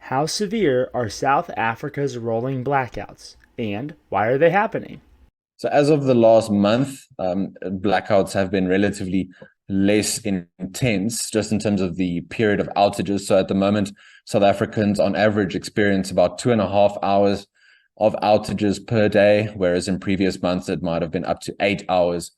How severe are South Africa's rolling blackouts, and why are they happening? So as of the last month, blackouts have been relatively less intense, just in terms of the period of outages. So at the moment, South Africans on average experience about 2.5 hours of outages per day, whereas in previous months it might have been up to 8 hours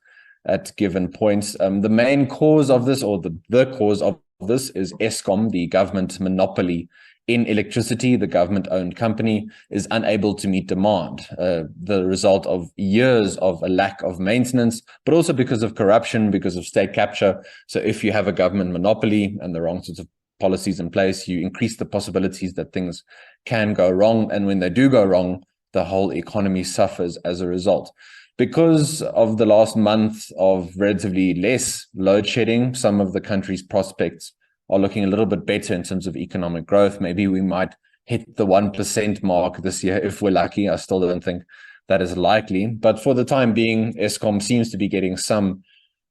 at given points. The main cause of this, or the cause of this, is Eskom, the government monopoly in electricity. The government-owned company is unable to meet demand, the result of years of a lack of maintenance, but also because of corruption, because of state capture. So if you have a government monopoly and the wrong sorts of policies in place, you increase the possibilities that things can go wrong. And when they do go wrong, the whole economy suffers as a result. Because of the last month of relatively less load shedding, some of the country's prospects are looking a little bit better in terms of economic growth. Maybe we might hit the 1% mark this year if we're lucky. I still don't think that is likely. But for the time being, Eskom seems to be getting some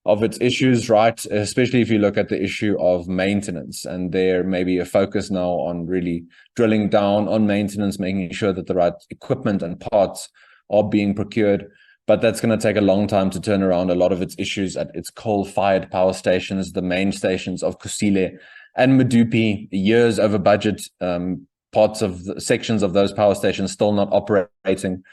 of its issues right, especially if you look at the issue of maintenance. And there may be a focus now on really drilling down on maintenance, making sure that the right equipment and parts are being procured. But that's going to take a long time to turn around a lot of its issues at its coal-fired power stations, the main stations of Kusile and Medupi, years over budget. Parts of sections of those power stations still not operating,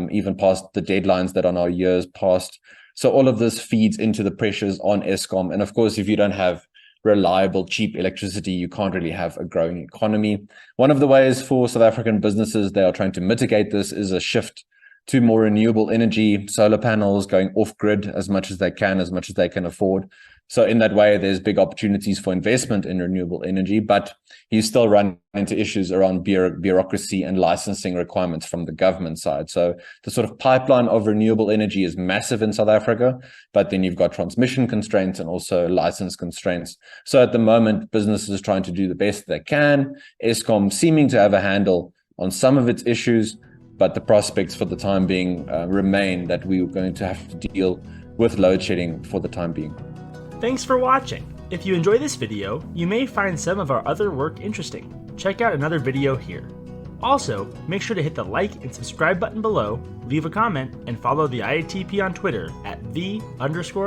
even past the deadlines that are now years past. So all of this feeds into the pressures on Eskom. And of course, if you don't have reliable, cheap electricity, you can't really have a growing economy. One of the ways for South African businesses they are trying to mitigate this is a shift to more renewable energy, solar panels, going off grid as much as they can, as much as they can afford. So in that way, there's big opportunities for investment in renewable energy, but you still run into issues around bureaucracy and licensing requirements from the government side. So the sort of pipeline of renewable energy is massive in South Africa, but then you've got transmission constraints and also license constraints. So at the moment, businesses are trying to do the best they can. Eskom seeming to have a handle on some of its issues, but the prospects for the time being remain that we're going to have to deal with load shedding for the time being. Thanks for watching. If you enjoy this video, you may find some of our other work interesting. Check out another video here. Also, make sure to hit the like and subscribe button below, leave a comment, and follow the IATP on Twitter at @the_IATP.